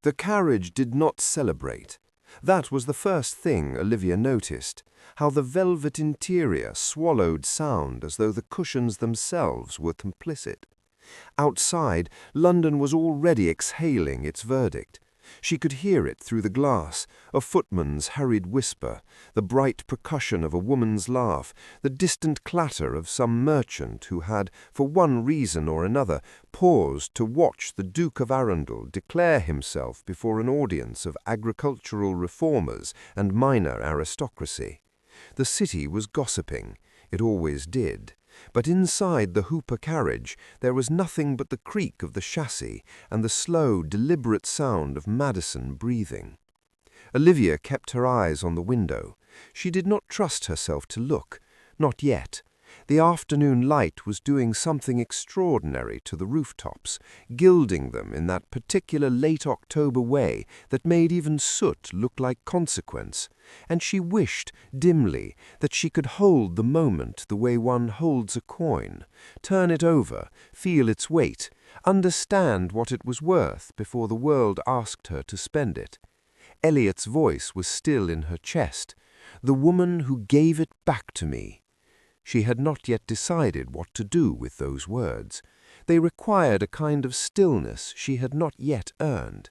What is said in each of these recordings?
The carriage did not celebrate. That was the first thing Olivia noticed, how the velvet interior swallowed sound as though the cushions themselves were complicit. Outside, London was already exhaling its verdict. She could hear it through the glass, a footman's hurried whisper, the bright percussion of a woman's laugh, the distant clatter of some merchant who had, for one reason or another, paused to watch the Duke of Arundel declare himself before an audience of agricultural reformers and minor aristocracy. The city was gossiping. It always did. But inside the Hooper carriage there was nothing but the creak of the chassis and the slow, deliberate sound of Madison breathing. Olivia kept her eyes on the window. She did not trust herself to look. Not yet. The afternoon light was doing something extraordinary to the rooftops, gilding them in that particular late October way that made even soot look like consequence, and she wished, dimly, that she could hold the moment the way one holds a coin, turn it over, feel its weight, understand what it was worth before the world asked her to spend it. Eliot's voice was still in her chest. "The woman who gave it back to me." She had not yet decided what to do with those words. They required a kind of stillness she had not yet earned.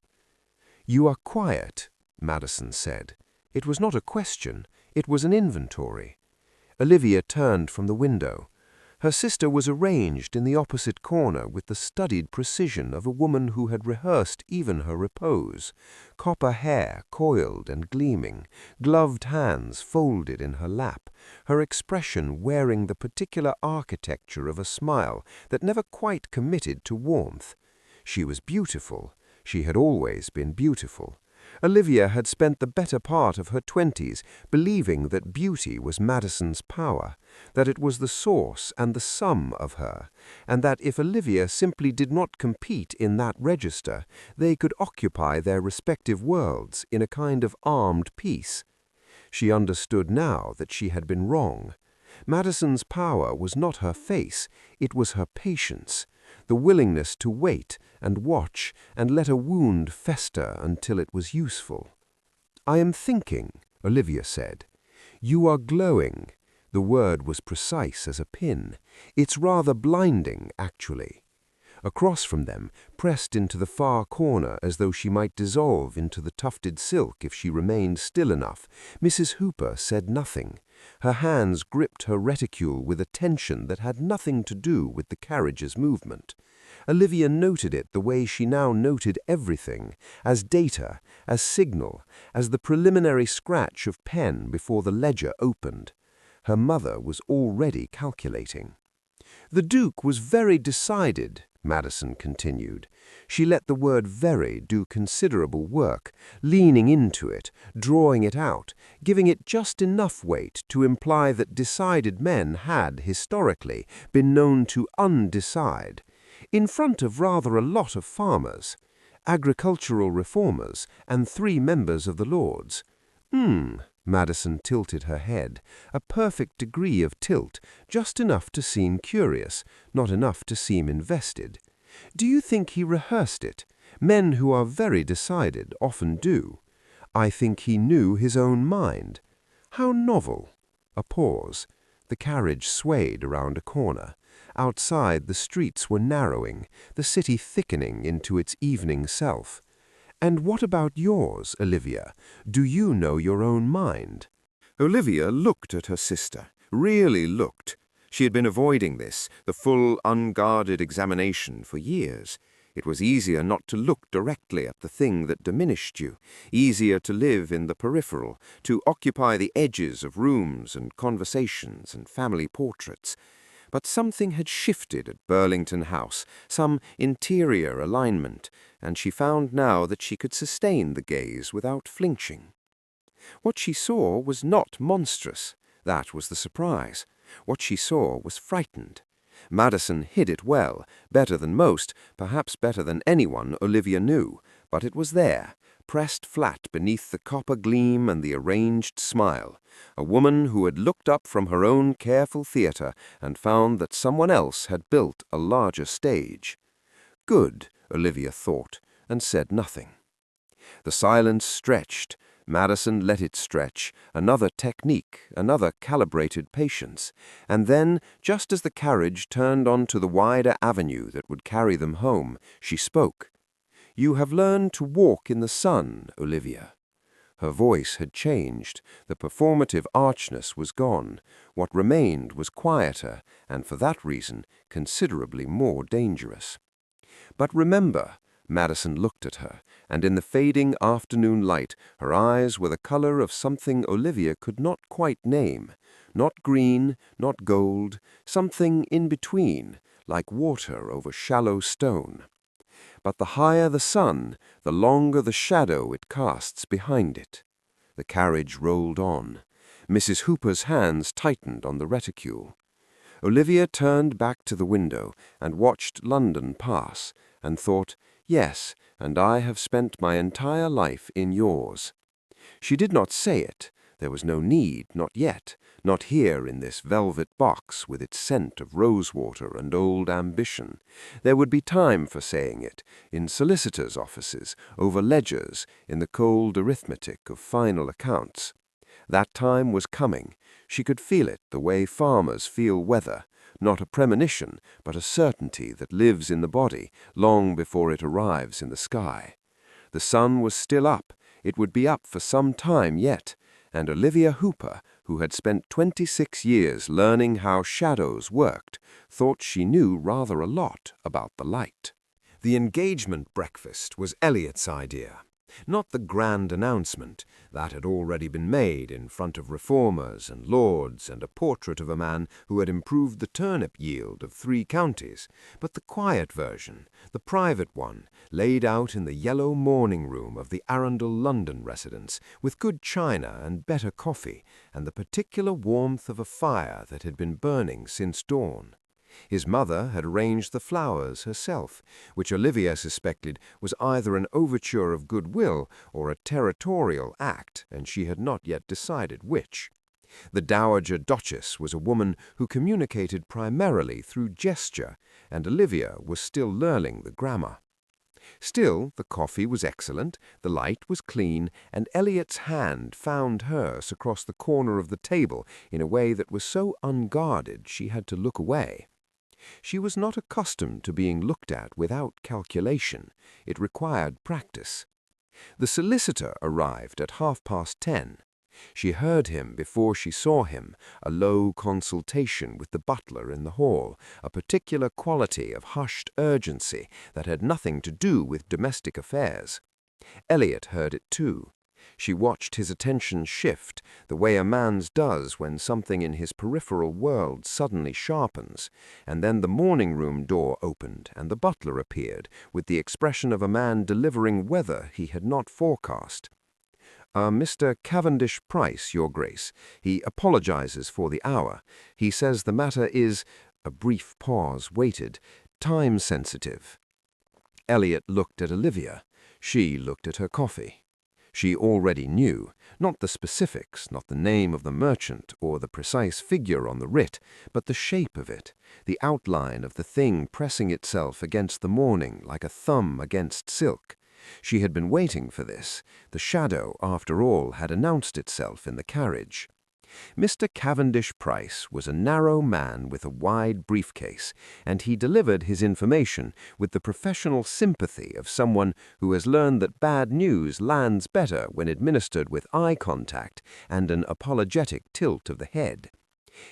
"You are quiet," Madison said. It was not a question, it was an inventory. Olivia turned from the window. Her sister was arranged in the opposite corner with the studied precision of a woman who had rehearsed even her repose. Copper hair coiled and gleaming, gloved hands folded in her lap, her expression wearing the particular architecture of a smile that never quite committed to warmth. She was beautiful. She had always been beautiful. Olivia had spent the better part of her 20s believing that beauty was Madison's power, that it was the source and the sum of her, and that if Olivia simply did not compete in that register, they could occupy their respective worlds in a kind of armed peace. She understood now that she had been wrong. Madison's power was not her face, it was her patience, the willingness to wait and watch and let a wound fester until it was useful. "I am thinking," Olivia said. "You are glowing." The word was precise as a pin. "It's rather blinding, actually." Across from them, pressed into the far corner as though she might dissolve into the tufted silk if she remained still enough, Mrs. Hooper said nothing. Her hands gripped her reticule with a tension that had nothing to do with the carriage's movement. Olivia noted it the way she now noted everything, as data, as signal, as the preliminary scratch of pen before the ledger opened. Her mother was already calculating. "The Duke was very decided," Madison continued. She let the word very do considerable work, leaning into it, drawing it out, giving it just enough weight to imply that decided men had, historically, been known to undecide, in front of rather a lot of farmers, agricultural reformers, and 3 members of the Lords. Madison tilted her head, a perfect degree of tilt, just enough to seem curious, not enough to seem invested. "Do you think he rehearsed it? Men who are very decided often do. I think he knew his own mind." "How novel." A pause. The carriage swayed around a corner. Outside, the streets were narrowing, the city thickening into its evening self. "And what about yours, Olivia? Do you know your own mind?" Olivia looked at her sister, really looked. She had been avoiding this, the full, unguarded examination, for years. It was easier not to look directly at the thing that diminished you, easier to live in the peripheral, to occupy the edges of rooms and conversations and family portraits. But something had shifted at Burlington House, some interior alignment, and she found now that she could sustain the gaze without flinching. What she saw was not monstrous. That was the surprise. What she saw was frightened. Madison hid it well, better than most, perhaps better than anyone Olivia knew, but it was there, pressed flat beneath the copper gleam and the arranged smile, a woman who had looked up from her own careful theatre and found that someone else had built a larger stage. Good, Olivia thought, and said nothing. The silence stretched. Madison let it stretch, another technique, another calibrated patience. And then, just as the carriage turned onto the wider avenue that would carry them home, she spoke. "You have learned to walk in the sun, Olivia." Her voice had changed. The performative archness was gone. What remained was quieter, and for that reason, considerably more dangerous. "But remember," Madison looked at her, and in the fading afternoon light, her eyes were the color of something Olivia could not quite name. Not green, not gold, something in between, like water over shallow stone. But the higher the sun, the longer the shadow it casts behind it. The carriage rolled on. Mrs. Hooper's hands tightened on the reticule. Olivia turned back to the window and watched London pass, and thought, "Yes, and I have spent my entire life in yours." She did not say it. There was no need, not yet, not here in this velvet box with its scent of rosewater and old ambition. There would be time for saying it, in solicitors' offices, over ledgers, in the cold arithmetic of final accounts. That time was coming. She could feel it the way farmers feel weather, not a premonition, but a certainty that lives in the body long before it arrives in the sky. The sun was still up. It would be up for some time yet, and Olivia Hooper, who had spent 26 years learning how shadows worked, thought she knew rather a lot about the light. The engagement breakfast was Elliot's idea. Not the grand announcement that had already been made in front of reformers and lords and a portrait of a man who had improved the turnip yield of 3 counties, but the quiet version, the private one, laid out in the yellow morning room of the Arundel London residence, with good china and better coffee, and the particular warmth of a fire that had been burning since dawn. His mother had arranged the flowers herself, which Olivia suspected was either an overture of goodwill or a territorial act, and she had not yet decided which. The Dowager Duchess was a woman who communicated primarily through gesture, and Olivia was still learning the grammar. Still, the coffee was excellent, the light was clean, and Elliot's hand found hers across the corner of the table in a way that was so unguarded she had to look away. She was not accustomed to being looked at without calculation. It required practice. The solicitor arrived at 10:30. She heard him before she saw him, a low consultation with the butler in the hall, a particular quality of hushed urgency that had nothing to do with domestic affairs. Elliot heard it too. She watched his attention shift, the way a man's does when something in his peripheral world suddenly sharpens, and then the morning-room door opened and the butler appeared, with the expression of a man delivering weather he had not forecast. "Mr. Cavendish Price, Your Grace. He apologizes for the hour. He says the matter is—" A brief pause waited. "Time-sensitive." Elliot looked at Olivia. She looked at her coffee. She already knew, not the specifics, not the name of the merchant or the precise figure on the writ, but the shape of it, the outline of the thing pressing itself against the morning like a thumb against silk. She had been waiting for this. The shadow, after all, had announced itself in the carriage. Mr. Cavendish Price was a narrow man with a wide briefcase, and he delivered his information with the professional sympathy of someone who has learned that bad news lands better when administered with eye contact and an apologetic tilt of the head.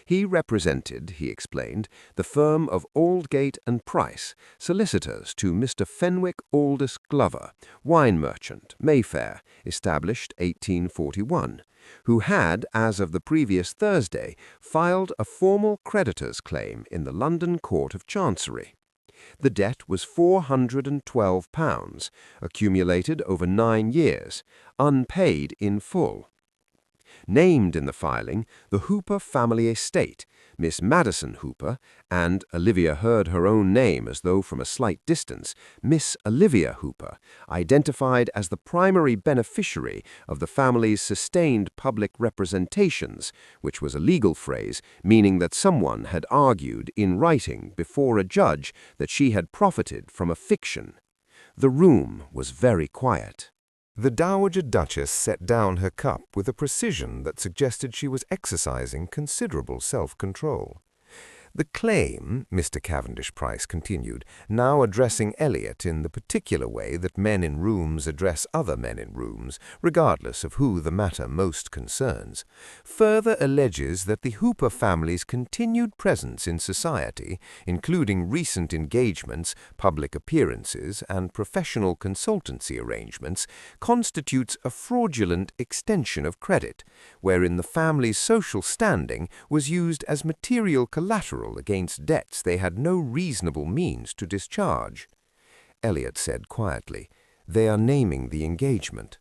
He represented, he explained, the firm of Aldgate and Price, solicitors to Mr. Fenwick Aldous Glover, wine merchant, Mayfair, established 1841, who had, as of the previous Thursday, filed a formal creditor's claim in the London Court of Chancery. The debt was £412, accumulated over 9 years, unpaid in full. Named in the filing, the Hooper family estate, Miss Madison Hooper, and Olivia heard her own name as though from a slight distance, Miss Olivia Hooper, identified as the primary beneficiary of the family's sustained public representations, which was a legal phrase meaning that someone had argued in writing before a judge that she had profited from a fiction. The room was very quiet. The Dowager Duchess set down her cup with a precision that suggested she was exercising considerable self-control. "The claim," Mr. Cavendish Price continued, now addressing Elliot in the particular way that men in rooms address other men in rooms, regardless of who the matter most concerns, further alleges that the Hooper family's continued presence in society, including recent engagements, public appearances, and professional consultancy arrangements, constitutes a fraudulent extension of credit, wherein the family's social standing was used as material collateral against debts they had no reasonable means to discharge." Elliot said quietly, "They are naming the engagement."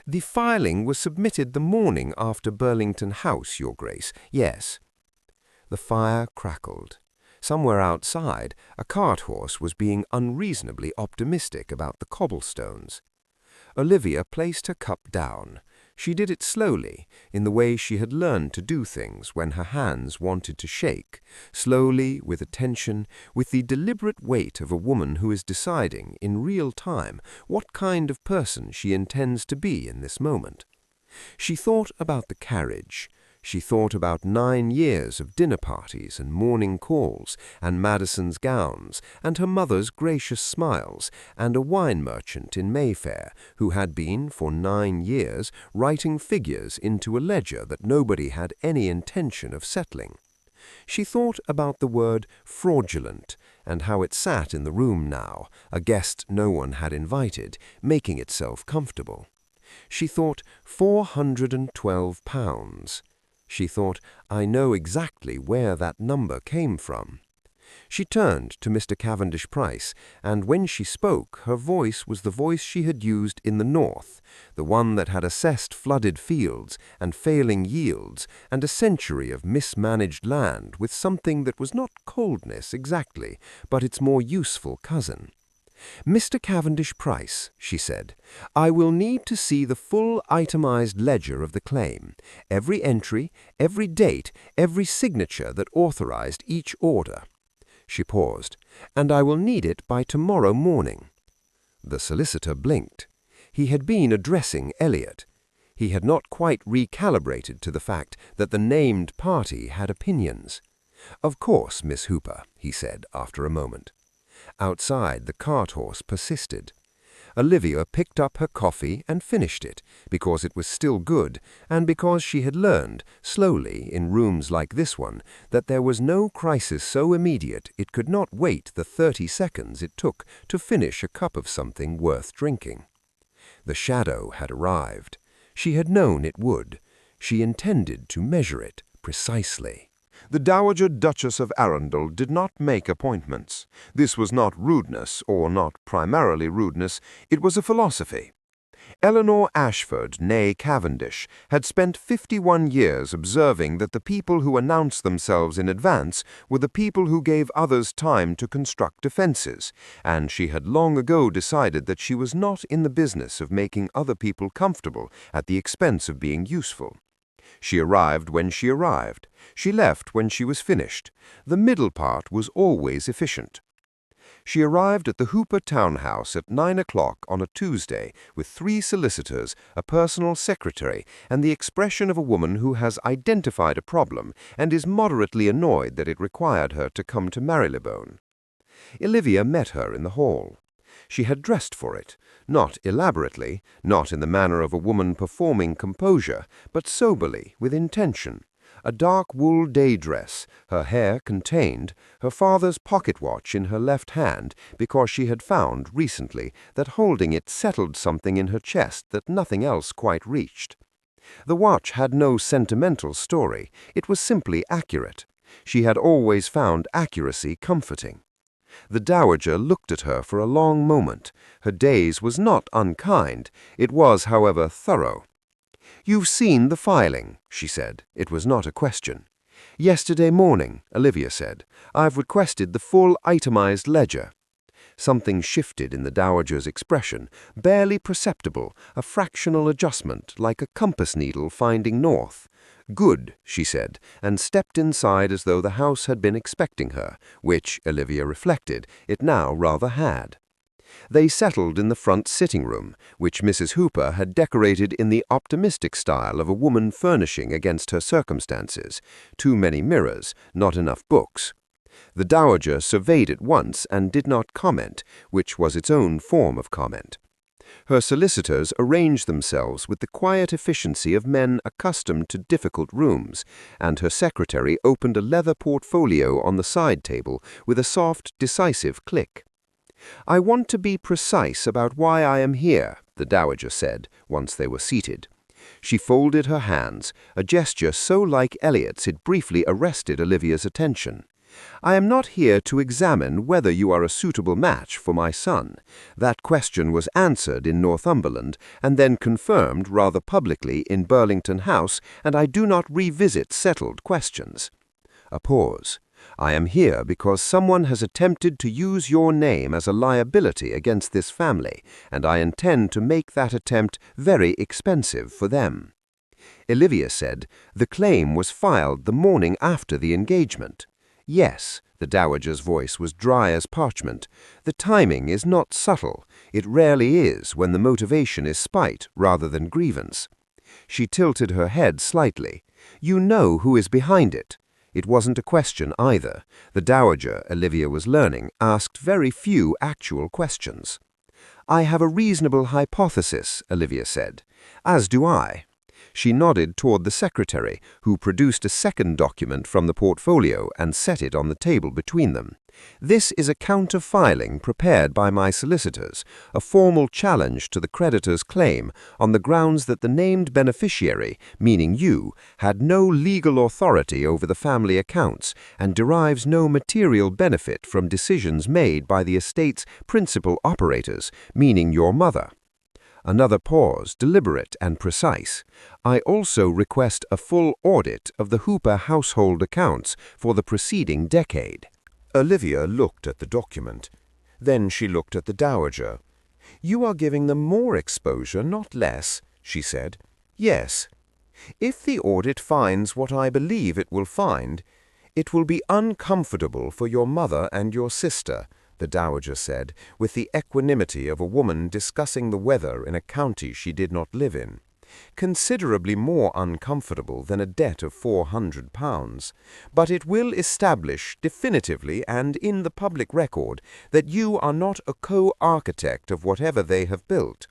"The filing was submitted the morning after Burlington House, Your Grace, yes." The fire crackled. Somewhere outside, a cart horse was being unreasonably optimistic about the cobblestones. Olivia placed her cup down. She did it slowly, in the way she had learned to do things when her hands wanted to shake, slowly, with attention, with the deliberate weight of a woman who is deciding, in real time, what kind of person she intends to be in this moment. She thought about the carriage. She thought about 9 years of dinner parties and morning calls, and Madison's gowns, and her mother's gracious smiles, and a wine merchant in Mayfair, who had been, for 9 years, writing figures into a ledger that nobody had any intention of settling. She thought about the word fraudulent, and how it sat in the room now, a guest no one had invited, making itself comfortable. She thought £412. She thought, "I know exactly where that number came from." She turned to Mr. Cavendish Price, and when she spoke, her voice was the voice she had used in the North, the one that had assessed flooded fields and failing yields and a century of mismanaged land with something that was not coldness exactly, but its more useful cousin. "Mr. Cavendish Price," she said, "I will need to see the full itemized ledger of the claim, every entry, every date, every signature that authorized each order." She paused. "And I will need it by tomorrow morning." The solicitor blinked. He had been addressing Elliot. He had not quite recalibrated to the fact that the named party had opinions. "Of course, Miss Hooper," he said after a moment. Outside, the cart horse persisted. Olivia picked up her coffee and finished it, because it was still good, and because she had learned, slowly, in rooms like this one, that there was no crisis so immediate it could not wait the 30 seconds it took to finish a cup of something worth drinking. The shadow had arrived. She had known it would. She intended to measure it precisely. The Dowager Duchess of Arundel did not make appointments. This was not rudeness, or not primarily rudeness, it was a philosophy. Eleanor Ashford, née Cavendish, had spent 51 years observing that the people who announced themselves in advance were the people who gave others time to construct defenses, and she had long ago decided that she was not in the business of making other people comfortable at the expense of being useful. She arrived when she arrived. She left when she was finished. The middle part was always efficient. She arrived at the Hooper townhouse at 9 o'clock on a Tuesday with 3 solicitors, a personal secretary, and the expression of a woman who has identified a problem and is moderately annoyed that it required her to come to Marylebone. Olivia met her in the hall. She had dressed for it, not elaborately, not in the manner of a woman performing composure, but soberly, with intention. A dark wool day dress, her hair contained, her father's pocket watch in her left hand, because she had found, recently, that holding it settled something in her chest that nothing else quite reached. The watch had no sentimental story. It was simply accurate. She had always found accuracy comforting. The Dowager looked at her for a long moment. Her gaze was not unkind. It was, however, thorough. "You've seen the filing," she said. It was not a question. "Yesterday morning," Olivia said. "I've requested the full itemized ledger." Something shifted in the Dowager's expression, barely perceptible, a fractional adjustment, like a compass needle finding north. "Good," she said, and stepped inside as though the house had been expecting her, which, Olivia reflected, it now rather had. They settled in the front sitting room, which Mrs. Hooper had decorated in the optimistic style of a woman furnishing against her circumstances. Too many mirrors, not enough books. The Dowager surveyed it once and did not comment, which was its own form of comment. Her solicitors arranged themselves with the quiet efficiency of men accustomed to difficult rooms, and her secretary opened a leather portfolio on the side table with a soft, decisive click. "I want to be precise about why I am here," the Dowager said, once they were seated. She folded her hands, a gesture so like Eliot's it briefly arrested Olivia's attention. "I am not here to examine whether you are a suitable match for my son. That question was answered in Northumberland and then confirmed rather publicly in Burlington House, and I do not revisit settled questions." A pause. "I am here because someone has attempted to use your name as a liability against this family, and I intend to make that attempt very expensive for them." Olivia said, "The claim was filed the morning after the engagement." "Yes," the Dowager's voice was dry as parchment. "The timing is not subtle. It rarely is when the motivation is spite rather than grievance." She tilted her head slightly. "You know who is behind it." It wasn't a question either. The Dowager, Olivia was learning, asked very few actual questions. "I have a reasonable hypothesis," Olivia said. "As do I." She nodded toward the secretary, who produced a second document from the portfolio and set it on the table between them. "This is a counter-filing prepared by my solicitors, a formal challenge to the creditor's claim on the grounds that the named beneficiary, meaning you, had no legal authority over the family accounts and derives no material benefit from decisions made by the estate's principal operators, meaning your mother." Another pause, deliberate and precise. "I also request a full audit of the Hooper household accounts for the preceding decade." Olivia looked at the document. Then she looked at the Dowager. "You are giving them more exposure, not less," she said. "Yes. If the audit finds what I believe it will find, it will be uncomfortable for your mother and your sister," the Dowager said, with the equanimity of a woman discussing the weather in a county she did not live in. "Considerably more uncomfortable than a debt of £400, but it will establish definitively and in the public record that you are not a co-architect of whatever they have built."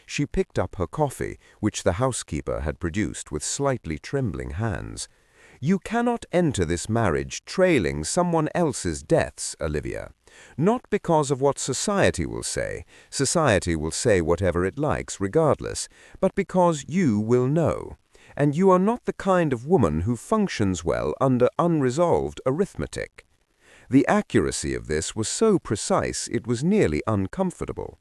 She picked up her coffee, which the housekeeper had produced with slightly trembling hands. "You cannot enter this marriage trailing someone else's deaths, Olivia. Not because of what society will say whatever it likes regardless, but because you will know. And you are not the kind of woman who functions well under unresolved arithmetic." The accuracy of this was so precise it was nearly uncomfortable.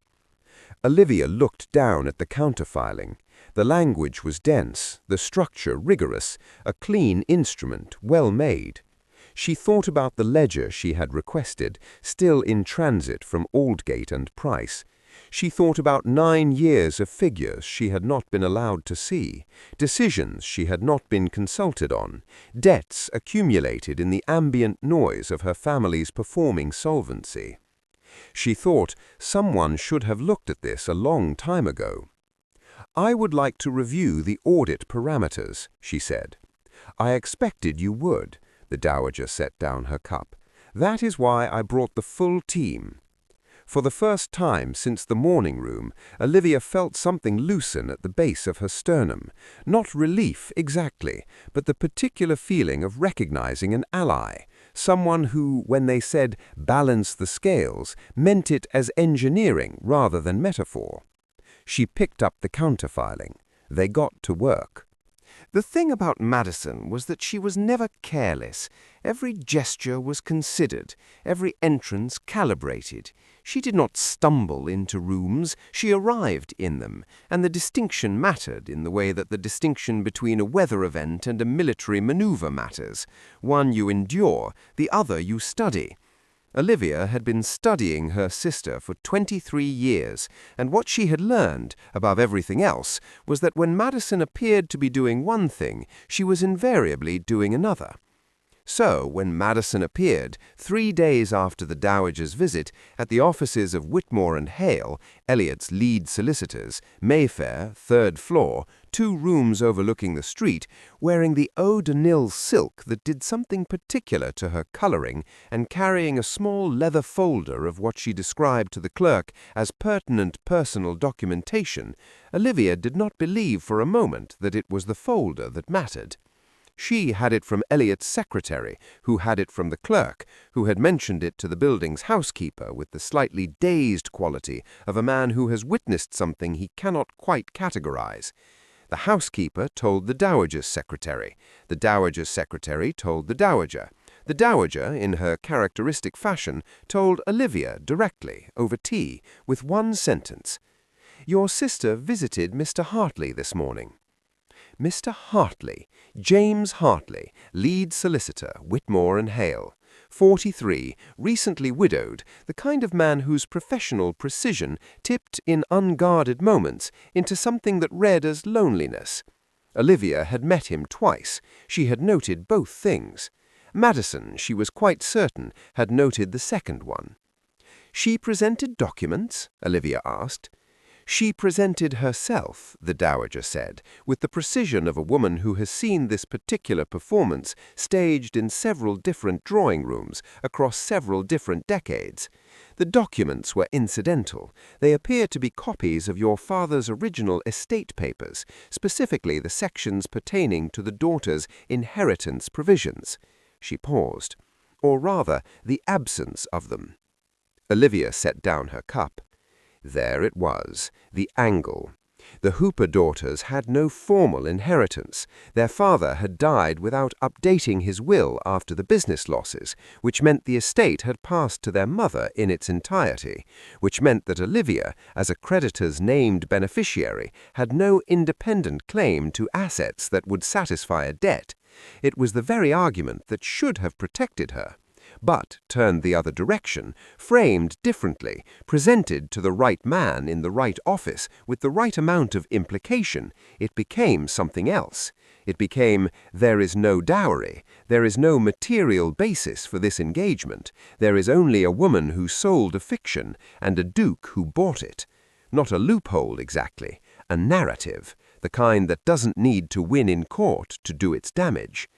Olivia looked down at the counterfiling. The language was dense, the structure rigorous, a clean instrument, well made. She thought about the ledger she had requested, still in transit from Aldgate and Price. She thought about 9 years of figures she had not been allowed to see, decisions she had not been consulted on, debts accumulated in the ambient noise of her family's performing solvency. She thought someone should have looked at this a long time ago. "I would like to review the audit parameters," she said. "I expected you would." The Dowager set down her cup. "That is why I brought the full team." For the first time since the morning room, Olivia felt something loosen at the base of her sternum. Not relief exactly, but the particular feeling of recognizing an ally, someone who, when they said "balance the scales," meant it as engineering rather than metaphor. She picked up the counterfiling. They got to work. The thing about Madison was that she was never careless. Every gesture was considered, every entrance calibrated. She did not stumble into rooms, she arrived in them, and the distinction mattered in the way that the distinction between a weather event and a military maneuver matters. One you endure, the other you study. Olivia had been studying her sister for 23 years, and what she had learned, above everything else, was that when Madison appeared to be doing one thing, she was invariably doing another. So, when Madison appeared, 3 days after the Dowager's visit, at the offices of Whitmore and Hale, Elliot's lead solicitors, Mayfair, 3rd floor, 2 rooms overlooking the street, wearing the eau de Nil silk that did something particular to her coloring, and carrying a small leather folder of what she described to the clerk as pertinent personal documentation, Olivia did not believe for a moment that it was the folder that mattered. She had it from Elliot's secretary, who had it from the clerk, who had mentioned it to the building's housekeeper with the slightly dazed quality of a man who has witnessed something he cannot quite categorize. The housekeeper told the Dowager's secretary. The Dowager's secretary told the Dowager. The Dowager, in her characteristic fashion, told Olivia directly, over tea, with one sentence. "Your sister visited Mr. Hartley this morning." Mr. Hartley, James Hartley, lead solicitor, Whitmore and Hale, 43, recently widowed, the kind of man whose professional precision tipped in unguarded moments into something that read as loneliness. Olivia had met him twice. She had noted both things. Madison, she was quite certain, had noted the second one. "She presented documents?" Olivia asked. "She presented herself," the Dowager said, with the precision of a woman who has seen this particular performance staged in several different drawing rooms across several different decades. "The documents were incidental. They appear to be copies of your father's original estate papers, specifically the sections pertaining to the daughter's inheritance provisions." She paused. "Or rather, the absence of them." Olivia set down her cup. There it was, the angle. The Hooper daughters had no formal inheritance. Their father had died without updating his will after the business losses, which meant the estate had passed to their mother in its entirety, which meant that Olivia, as a creditor's named beneficiary, had no independent claim to assets that would satisfy a debt. It was the very argument that should have protected her. But turned the other direction, framed differently, presented to the right man in the right office with the right amount of implication, it became something else. It became, there is no dowry, there is no material basis for this engagement, there is only a woman who sold a fiction and a duke who bought it. Not a loophole exactly, a narrative, the kind that doesn't need to win in court to do its damage.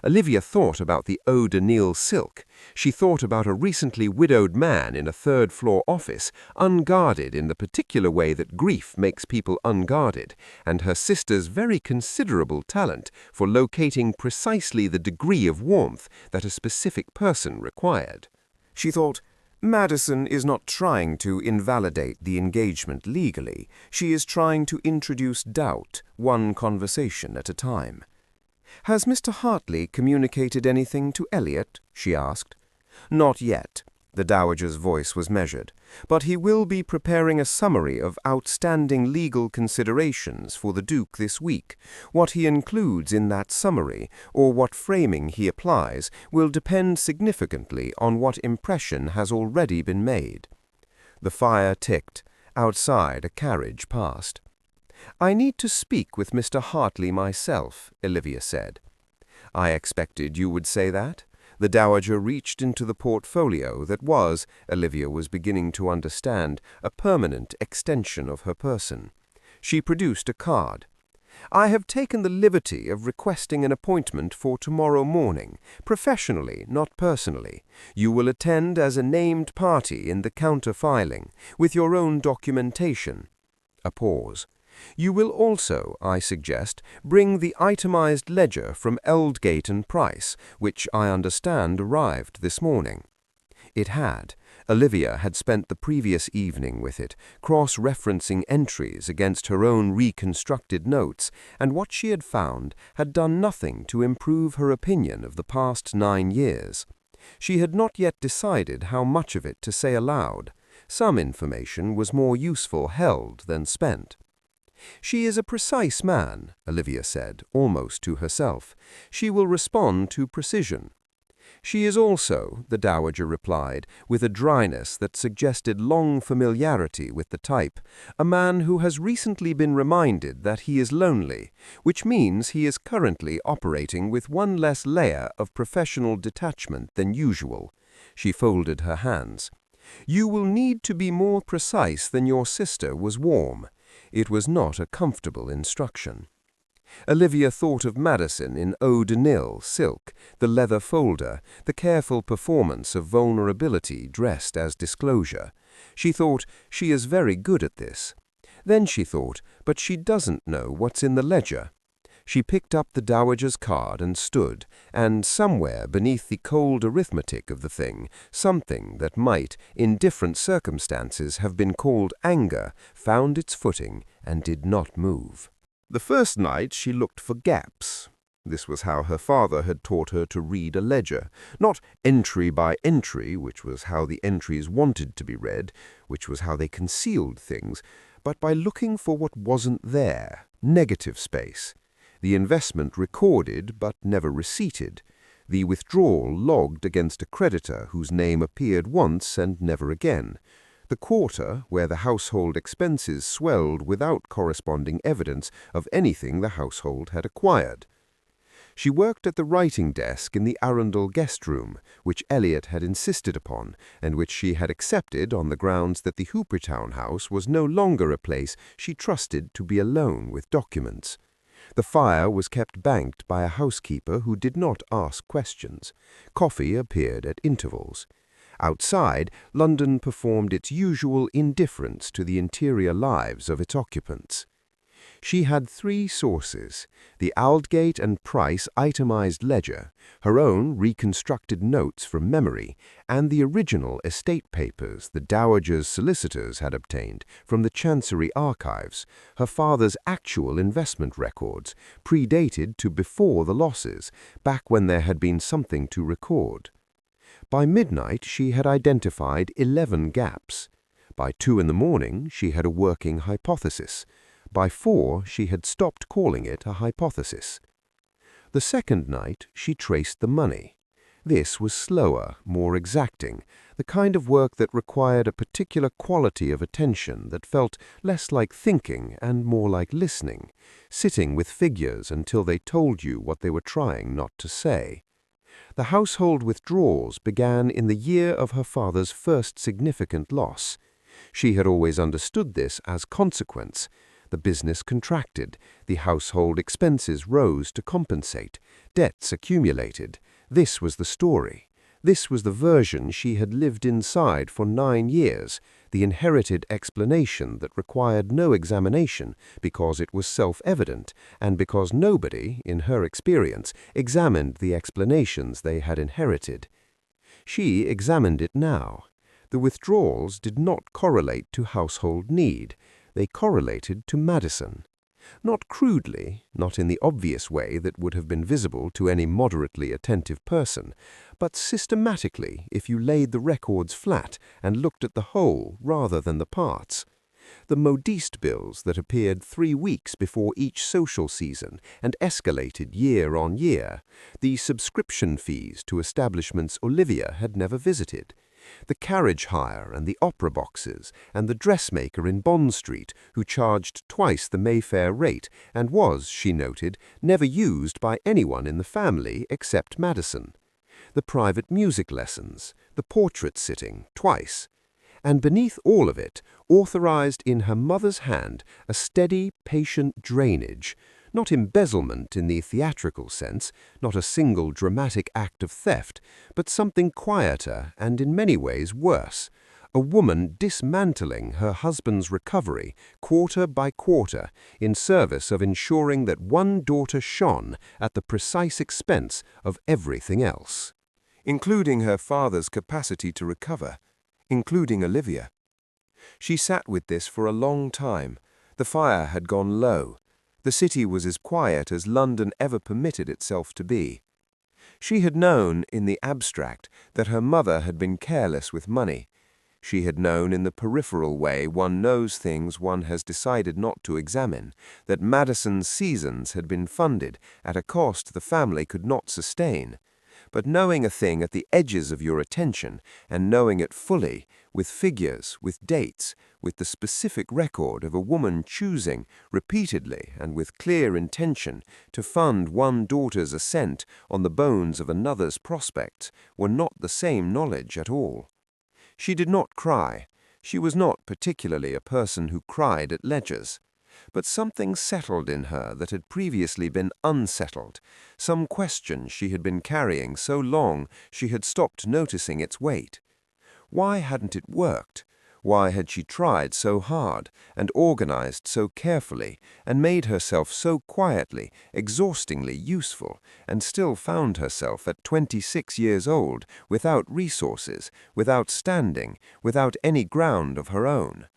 Olivia thought about the eau de Nil silk. She thought about a recently widowed man in a 3rd-floor office, unguarded in the particular way that grief makes people unguarded, and her sister's very considerable talent for locating precisely the degree of warmth that a specific person required. She thought, Madison is not trying to invalidate the engagement legally. She is trying to introduce doubt, one conversation at a time. "Has Mr. Hartley communicated anything to Elliot?" she asked. "Not yet." The Dowager's voice was measured. "But he will be preparing a summary of outstanding legal considerations for the Duke this week. What he includes in that summary, or what framing he applies, will depend significantly on what impression has already been made." The fire ticked. Outside, a carriage passed. "I need to speak with Mr. Hartley myself," Olivia said. "I expected you would say that." The Dowager reached into the portfolio that was, Olivia was beginning to understand, a permanent extension of her person. She produced a card. "I have taken the liberty of requesting an appointment for tomorrow morning, professionally, not personally. You will attend as a named party in the counter-filing, with your own documentation." A pause. "You will also, I suggest, bring the itemized ledger from Eldgate and Price, which I understand arrived this morning." It had. Olivia had spent the previous evening with it, cross-referencing entries against her own reconstructed notes, and what she had found had done nothing to improve her opinion of the past 9 years. She had not yet decided how much of it to say aloud. Some information was more useful held than spent. "She is a precise man," Olivia said, almost to herself. "She will respond to precision." "She is also," the Dowager replied, with a dryness that suggested long familiarity with the type, "a man who has recently been reminded that he is lonely, which means he is currently operating with one less layer of professional detachment than usual." She folded her hands. "You will need to be more precise than your sister was warm." It was not a comfortable instruction. Olivia thought of Madison in eau de Nil silk, the leather folder, the careful performance of vulnerability dressed as disclosure. She thought, she is very good at this. Then she thought, but she doesn't know what's in the ledger. She picked up the Dowager's card and stood, and somewhere beneath the cold arithmetic of the thing, something that might, in different circumstances, have been called anger, found its footing and did not move. The first night she looked for gaps. This was how her father had taught her to read a ledger, not entry by entry, which was how the entries wanted to be read, which was how they concealed things, but by looking for what wasn't there, negative space. The investment recorded but never receipted, the withdrawal logged against a creditor whose name appeared once and never again, the quarter where the household expenses swelled without corresponding evidence of anything the household had acquired. She worked at the writing desk in the Arundel guest room, which Elliot had insisted upon, and which she had accepted on the grounds that the Hoopertown house was no longer a place she trusted to be alone with documents. The fire was kept banked by a housekeeper who did not ask questions. Coffee appeared at intervals. Outside, London performed its usual indifference to the interior lives of its occupants. She had 3 sources: the Aldgate and Price itemized ledger, her own reconstructed notes from memory, and the original estate papers the Dowager's solicitors had obtained from the Chancery archives, her father's actual investment records, predated to before the losses, back when there had been something to record. By midnight she had identified 11 gaps. By 2 in the morning she had a working hypothesis. By 4 she had stopped calling it a hypothesis. The second night she traced the money. This was slower, more exacting, the kind of work that required a particular quality of attention that felt less like thinking and more like listening, sitting with figures until they told you what they were trying not to say. The household withdrawals began in the year of her father's first significant loss. She had always understood this as consequence. The business contracted, the household expenses rose to compensate, debts accumulated. This was the story. This was the version she had lived inside for 9 years, the inherited explanation that required no examination because it was self-evident and because nobody, in her experience, examined the explanations they had inherited. She examined it now. The withdrawals did not correlate to household need. They correlated to Madison. Not crudely, not in the obvious way that would have been visible to any moderately attentive person, but systematically if you laid the records flat and looked at the whole rather than the parts. The modiste bills that appeared 3 weeks before each social season and escalated year on year, the subscription fees to establishments Olivia had never visited, the carriage hire and the opera boxes, and the dressmaker in Bond Street who charged twice the Mayfair rate and was, she noted, never used by anyone in the family except Madison, the private music lessons, the portrait sitting, twice, and beneath all of it, authorized in her mother's hand, a steady, patient drainage, not embezzlement in the theatrical sense, not a single dramatic act of theft, but something quieter and in many ways worse, a woman dismantling her husband's recovery quarter by quarter in service of ensuring that one daughter shone at the precise expense of everything else, including her father's capacity to recover, including Olivia. She sat with this for a long time. The fire had gone low. The city was as quiet as London ever permitted itself to be. She had known, in the abstract, that her mother had been careless with money. She had known in the peripheral way one knows things one has decided not to examine, that Madison's seasons had been funded at a cost the family could not sustain. But knowing a thing at the edges of your attention and knowing it fully, with figures, with dates, with the specific record of a woman choosing, repeatedly and with clear intention, to fund one daughter's ascent on the bones of another's prospects, were not the same knowledge at all. She did not cry. She was not particularly a person who cried at ledgers. But something settled in her that had previously been unsettled, some question she had been carrying so long she had stopped noticing its weight. Why hadn't it worked? Why had she tried so hard, and organized so carefully, and made herself so quietly, exhaustingly useful, and still found herself at 26 years old, without resources, without standing, without any ground of her own?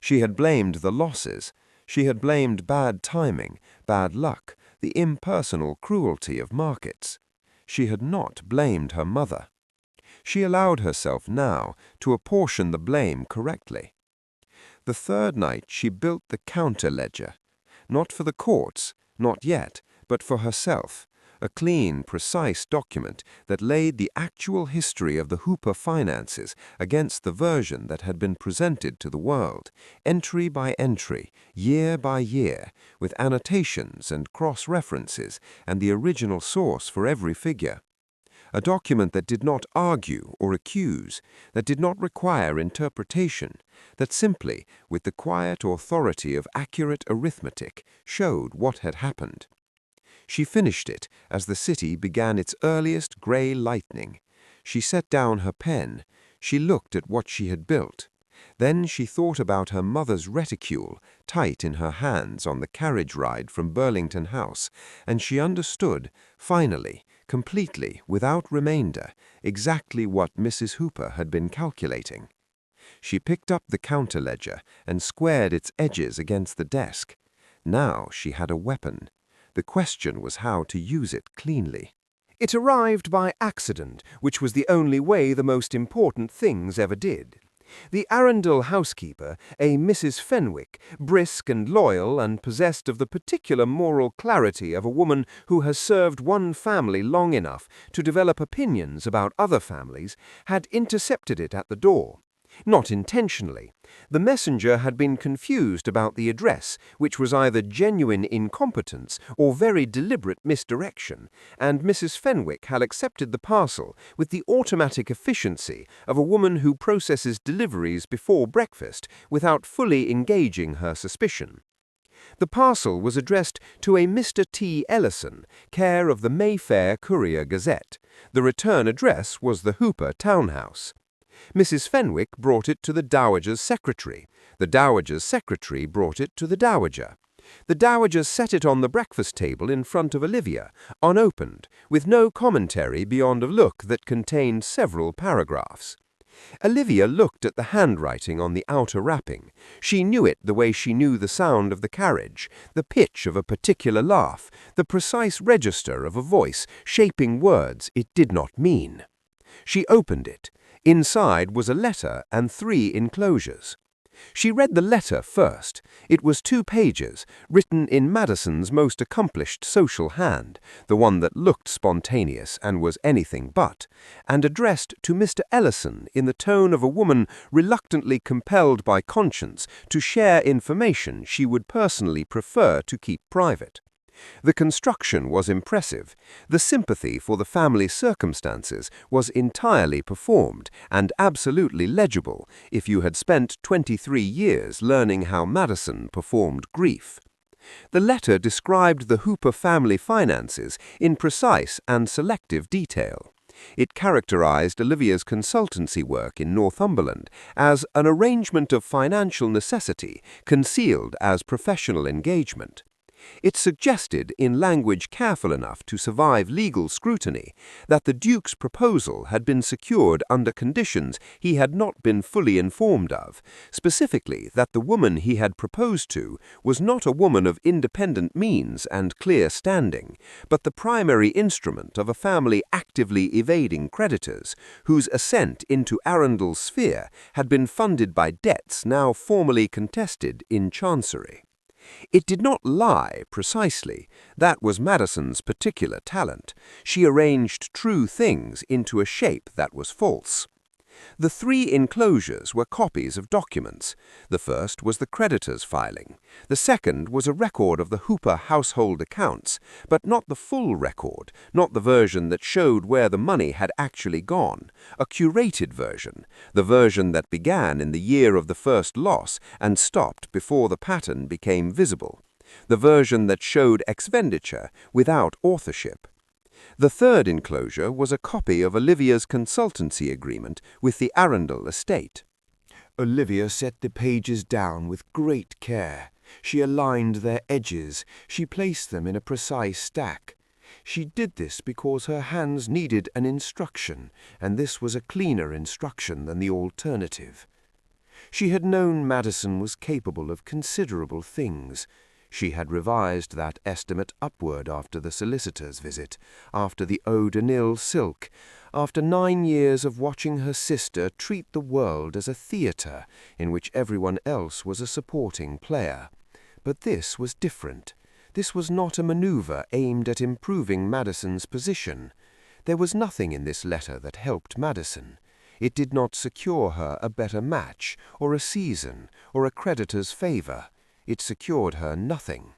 She had blamed the losses. She had blamed bad timing, bad luck, the impersonal cruelty of markets. She had not blamed her mother. She allowed herself now to apportion the blame correctly. The third night she built the counter-ledger, not for the courts, not yet, but for herself, a clean, precise document that laid the actual history of the Hooper finances against the version that had been presented to the world, entry by entry, year by year, with annotations and cross-references and the original source for every figure. A document that did not argue or accuse, that did not require interpretation, that simply, with the quiet authority of accurate arithmetic, showed what had happened. She finished it as the city began its earliest gray lightning. She set down her pen. She looked at what she had built. Then she thought about her mother's reticule, tight in her hands on the carriage ride from Burlington House, and she understood, finally, completely, without remainder, exactly what Mrs. Hooper had been calculating. She picked up the counter-ledger and squared its edges against the desk. Now she had a weapon. The question was how to use it cleanly. It arrived by accident, which was the only way the most important things ever did. The Arundel housekeeper, a Mrs. Fenwick, brisk and loyal and possessed of the particular moral clarity of a woman who has served one family long enough to develop opinions about other families, had intercepted it at the door. Not intentionally. The messenger had been confused about the address, which was either genuine incompetence or very deliberate misdirection, and Mrs. Fenwick had accepted the parcel with the automatic efficiency of a woman who processes deliveries before breakfast without fully engaging her suspicion. The parcel was addressed to a Mr. T. Ellison, care of the Mayfair Courier-Gazette. The return address was the Hooper townhouse. Mrs. Fenwick brought it to the Dowager's secretary. The Dowager's secretary brought it to the Dowager. The Dowager set it on the breakfast table in front of Olivia, unopened, with no commentary beyond a look that contained several paragraphs. Olivia looked at the handwriting on the outer wrapping. She knew it the way she knew the sound of the carriage, the pitch of a particular laugh, the precise register of a voice shaping words it did not mean. She opened it. Inside was a letter and 3 enclosures. She read the letter first. It was 2 pages, written in Madison's most accomplished social hand, the one that looked spontaneous and was anything but, and addressed to Mr. Ellison in the tone of a woman reluctantly compelled by conscience to share information she would personally prefer to keep private. The construction was impressive. The sympathy for the family circumstances was entirely performed and absolutely legible if you had spent 23 years learning how Madison performed grief. The letter described the Hooper family finances in precise and selective detail. It characterized Olivia's consultancy work in Northumberland as an arrangement of financial necessity concealed as professional engagement. It suggested, in language careful enough to survive legal scrutiny, that the Duke's proposal had been secured under conditions he had not been fully informed of, specifically that the woman he had proposed to was not a woman of independent means and clear standing, but the primary instrument of a family actively evading creditors, whose ascent into Arundel's sphere had been funded by debts now formally contested in Chancery. It did not lie, precisely. That was Madison's particular talent. She arranged true things into a shape that was false. The three enclosures were copies of documents. The first was the creditor's filing. The second was a record of the Hooper household accounts, but not the full record, not the version that showed where the money had actually gone, a curated version, the version that began in the year of the first loss and stopped before the pattern became visible, the version that showed expenditure without authorship. The third enclosure was a copy of Olivia's consultancy agreement with the Arundel estate. Olivia set the pages down with great care. She aligned their edges. She placed them in a precise stack. She did this because her hands needed an instruction, and this was a cleaner instruction than the alternative. She had known Madison was capable of considerable things. She had revised that estimate upward after the solicitor's visit, after the eau de Nil silk, after 9 years of watching her sister treat the world as a theatre in which everyone else was a supporting player. But this was different. This was not a maneuver aimed at improving Madison's position. There was nothing in this letter that helped Madison. It did not secure her a better match, or a season, or a creditor's favor. It secured her nothing.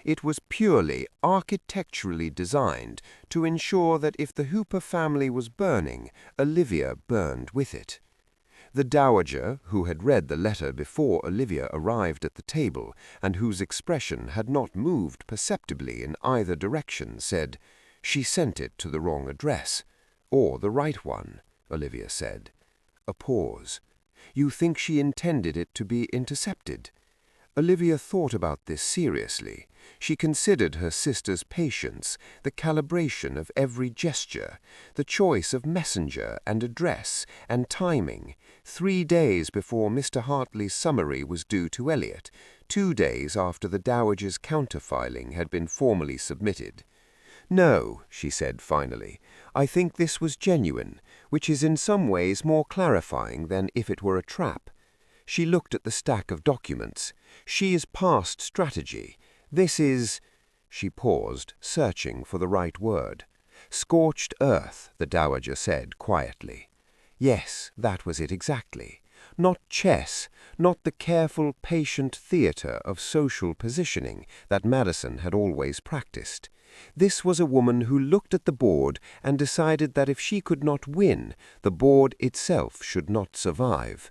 It was purely architecturally designed to ensure that if the Hooper family was burning, Olivia burned with it. The Dowager, who had read the letter before Olivia arrived at the table, and whose expression had not moved perceptibly in either direction, said, "She sent it to the wrong address." "Or the right one," Olivia said. A pause. "You think she intended it to be intercepted?" Olivia thought about this seriously. She considered her sister's patience, the calibration of every gesture, the choice of messenger and address and timing. 3 days before Mr. Hartley's summary was due to Elliot, 2 days after the Dowager's counterfiling had been formally submitted. "No," she said finally, "I think this was genuine, which is in some ways more clarifying than if it were a trap." She looked at the stack of documents. "She is past strategy. This is—" She paused, searching for the right word. "Scorched earth," the Dowager said quietly. Yes, that was it exactly. Not chess, not the careful, patient theatre of social positioning that Madison had always practiced. This was a woman who looked at the board and decided that if she could not win, the board itself should not survive.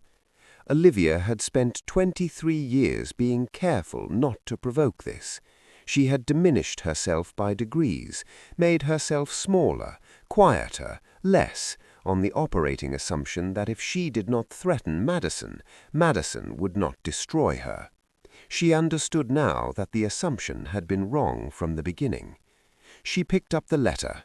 Olivia had spent 23 years being careful not to provoke this. She had diminished herself by degrees, made herself smaller, quieter, less, on the operating assumption that if she did not threaten Madison, Madison would not destroy her. She understood now that the assumption had been wrong from the beginning. She picked up the letter.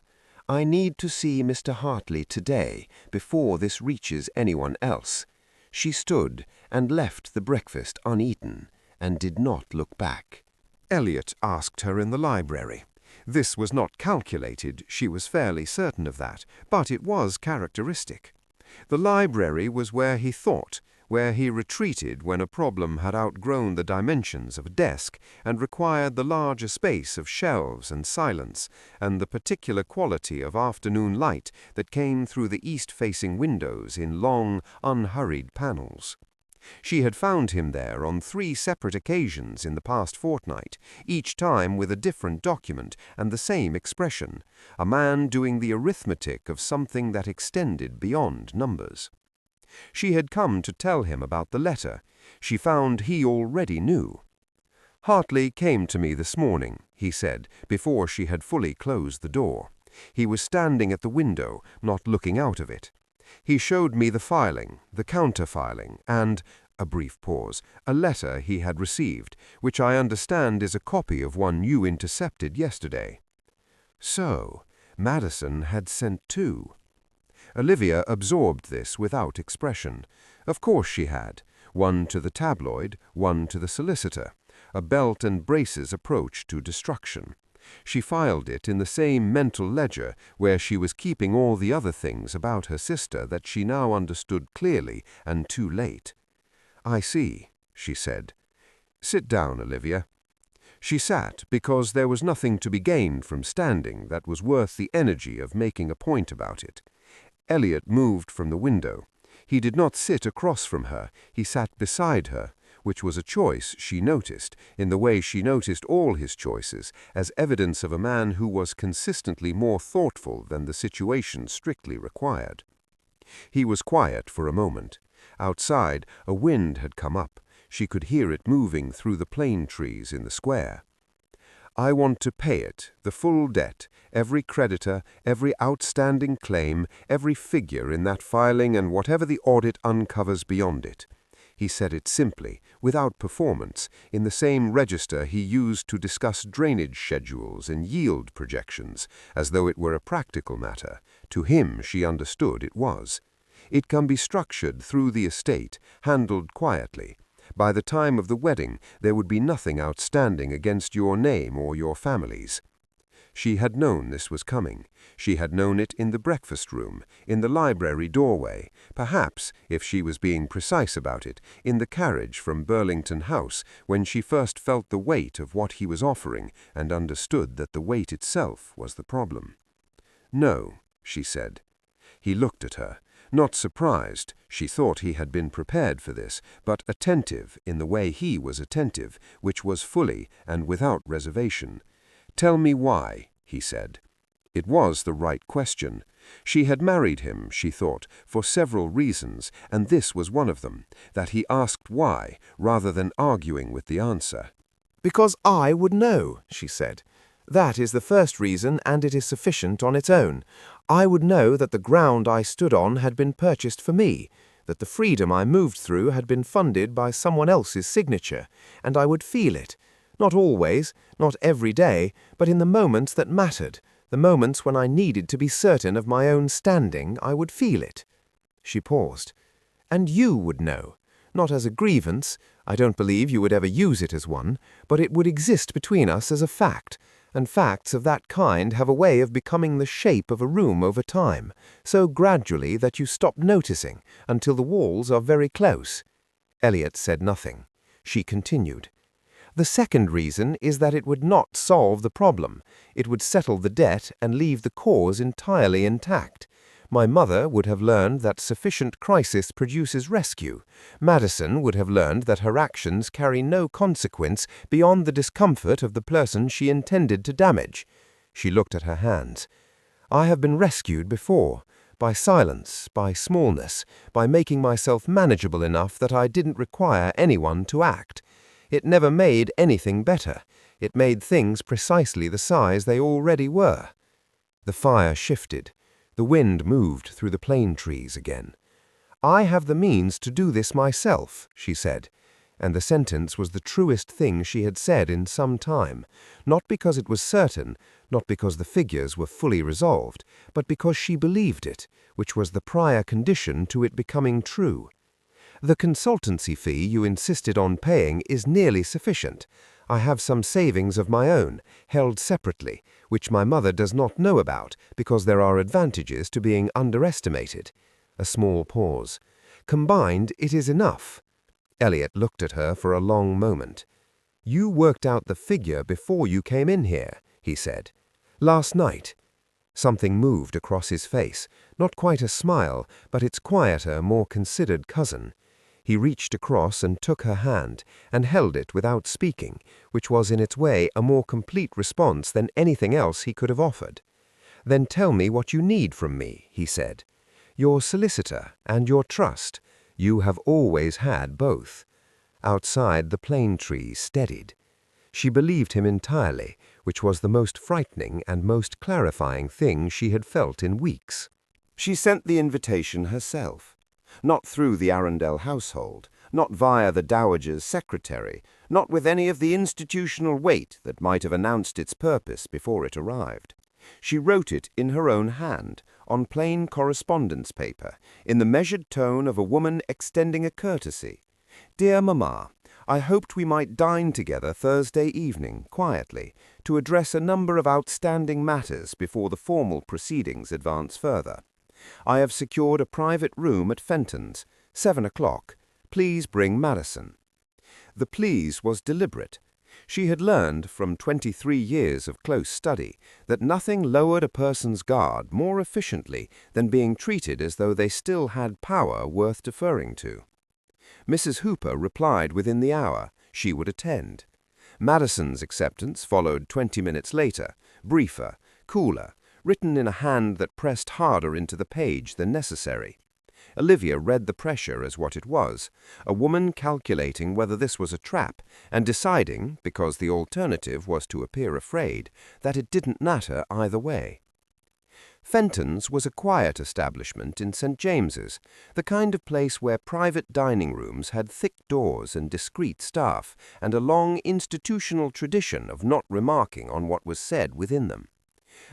"I need to see Mr. Hartley today, before this reaches anyone else." She stood and left the breakfast uneaten, and did not look back. Elliot asked her in the library. This was not calculated, she was fairly certain of that, but it was characteristic. The library was where he thought, where he retreated when a problem had outgrown the dimensions of a desk and required the larger space of shelves and silence, and the particular quality of afternoon light that came through the east-facing windows in long, unhurried panels. She had found him there on 3 separate occasions in the past fortnight, each time with a different document and the same expression, a man doing the arithmetic of something that extended beyond numbers. She had come to tell him about the letter. She found he already knew. "Hartley came to me this morning," he said, before she had fully closed the door. He was standing at the window, not looking out of it. "He showed me the filing, the counter-filing, and," a brief pause, "a letter he had received, which I understand is a copy of one you intercepted yesterday." So, Madison had sent 2. Olivia absorbed this without expression. Of course she had. One to the tabloid, one to the solicitor. A belt and braces approach to destruction. She filed it in the same mental ledger where she was keeping all the other things about her sister that she now understood clearly and too late. "I see," she said. "Sit down, Olivia." She sat because there was nothing to be gained from standing that was worth the energy of making a point about it. Elliot moved from the window. He did not sit across from her, he sat beside her, which was a choice, she noticed, in the way she noticed all his choices, as evidence of a man who was consistently more thoughtful than the situation strictly required. He was quiet for a moment. Outside, a wind had come up. She could hear it moving through the plane trees in the square. "I want to pay it, the full debt, every creditor, every outstanding claim, every figure in that filing and whatever the audit uncovers beyond it." He said it simply, without performance, in the same register he used to discuss drainage schedules and yield projections, as though it were a practical matter. To him, she understood, it was. It can be structured through the estate, handled quietly. By the time of the wedding, there would be nothing outstanding against your name or your family's. She had known this was coming. She had known it in the breakfast room, in the library doorway, perhaps, if she was being precise about it, in the carriage from Burlington House, when she first felt the weight of what he was offering and understood that the weight itself was the problem. "No," she said. He looked at her. Not surprised, she thought he had been prepared for this, but attentive in the way he was attentive, which was fully and without reservation. "Tell me why," he said. It was the right question. She had married him, she thought, for several reasons, and this was one of them, that he asked why, rather than arguing with the answer. "Because I would know," she said. "That is the first reason, and it is sufficient on its own. I would know that the ground I stood on had been purchased for me, that the freedom I moved through had been funded by someone else's signature, and I would feel it. Not always, not every day, but in the moments that mattered, the moments when I needed to be certain of my own standing, I would feel it." She paused. "And you would know. Not as a grievance, I don't believe you would ever use it as one, but it would exist between us as a fact, and facts of that kind have a way of becoming the shape of a room over time, so gradually that you stop noticing until the walls are very close." Elliot said nothing. She continued. "The second reason is that it would not solve the problem. It would settle the debt and leave the cause entirely intact. My mother would have learned that sufficient crisis produces rescue. Madison would have learned that her actions carry no consequence beyond the discomfort of the person she intended to damage." She looked at her hands. "I have been rescued before, by silence, by smallness, by making myself manageable enough that I didn't require anyone to act. It never made anything better. It made things precisely the size they already were." The fire shifted. The wind moved through the plane trees again. "I have the means to do this myself," she said, and the sentence was the truest thing she had said in some time, not because it was certain, not because the figures were fully resolved, but because she believed it, which was the prior condition to it becoming true. "The consultancy fee you insisted on paying is nearly sufficient. I have some savings of my own, held separately, which my mother does not know about, because there are advantages to being underestimated." A small pause. "Combined, it is enough." Elliot looked at her for a long moment. "You worked out the figure before you came in here," he said. "Last night." Something moved across his face, not quite a smile, but its quieter, more considered cousin. He reached across and took her hand, and held it without speaking, which was in its way a more complete response than anything else he could have offered. "Then tell me what you need from me," he said. "Your solicitor and your trust. You have always had both." Outside, the plane trees steadied. She believed him entirely, which was the most frightening and most clarifying thing she had felt in weeks. She sent the invitation herself. Not through the Arundel household, not via the Dowager's secretary, not with any of the institutional weight that might have announced its purpose before it arrived. She wrote it in her own hand, on plain correspondence paper, in the measured tone of a woman extending a courtesy. "Dear Mamma, I hoped we might dine together Thursday evening, quietly, to address a number of outstanding matters before the formal proceedings advance further. I have secured a private room at Fenton's, 7 o'clock. Please bring Madison." The please was deliberate. She had learned from 23 years of close study that nothing lowered a person's guard more efficiently than being treated as though they still had power worth deferring to. Mrs. Hooper replied within the hour she would attend. Madison's acceptance followed 20 minutes later, briefer, cooler, written in a hand that pressed harder into the page than necessary. Olivia read the pressure as what it was, a woman calculating whether this was a trap and deciding, because the alternative was to appear afraid, that it didn't matter either way. Fenton's was a quiet establishment in St. James's, the kind of place where private dining rooms had thick doors and discreet staff, and a long institutional tradition of not remarking on what was said within them.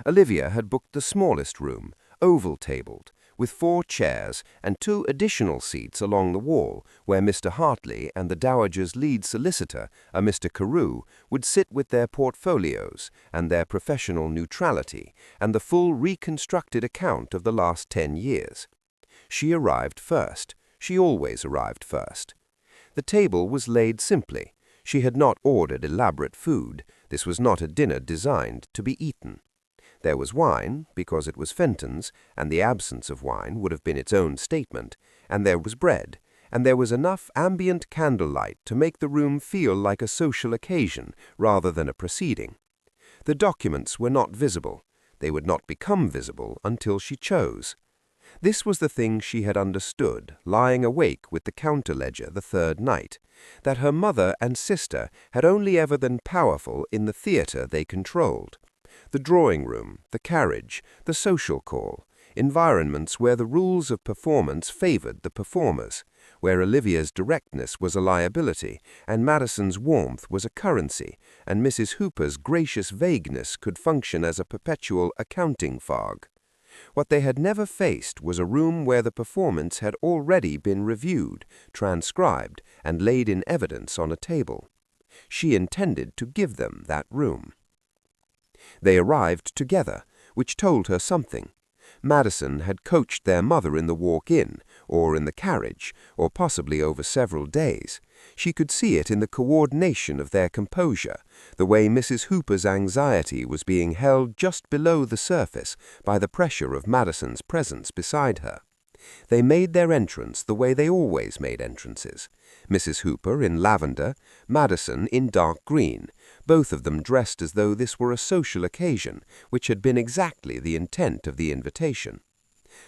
Olivia had booked the smallest room, oval-tabled, with 4 chairs and 2 additional seats along the wall, where Mr. Hartley and the Dowager's lead solicitor, a Mr. Carew, would sit with their portfolios and their professional neutrality and the full reconstructed account of the last 10 years. She arrived first. She always arrived first. The table was laid simply. She had not ordered elaborate food. This was not a dinner designed to be eaten. There was wine, because it was Fenton's, and the absence of wine would have been its own statement, and there was bread, and there was enough ambient candlelight to make the room feel like a social occasion rather than a proceeding. The documents were not visible. They would not become visible until she chose. This was the thing she had understood, lying awake with the counter-ledger the 3rd night, that her mother and sister had only ever been powerful in the theatre they controlled. The drawing room, the carriage, the social call, environments where the rules of performance favored the performers, where Olivia's directness was a liability, and Madison's warmth was a currency, and Mrs. Hooper's gracious vagueness could function as a perpetual accounting fog. What they had never faced was a room where the performance had already been reviewed, transcribed, and laid in evidence on a table. She intended to give them that room. They arrived together, which told her something. Madison had coached their mother in the walk-in, or in the carriage, or possibly over several days. She could see it in the coordination of their composure, the way Mrs. Hooper's anxiety was being held just below the surface by the pressure of Madison's presence beside her. They made their entrance the way they always made entrances. Mrs. Hooper in lavender, Madison in dark green, both of them dressed as though this were a social occasion, which had been exactly the intent of the invitation.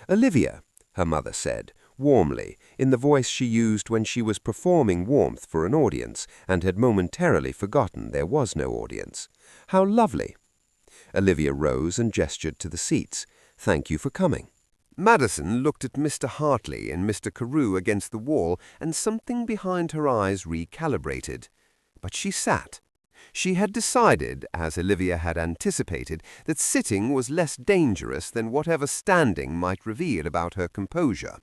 "Olivia," her mother said, warmly, in the voice she used when she was performing warmth for an audience and had momentarily forgotten there was no audience. "How lovely!" Olivia rose and gestured to the seats. "Thank you for coming." Madison looked at Mr. Hartley and Mr. Carew against the wall, and something behind her eyes recalibrated. But she sat. She had decided, as Olivia had anticipated, that sitting was less dangerous than whatever standing might reveal about her composure.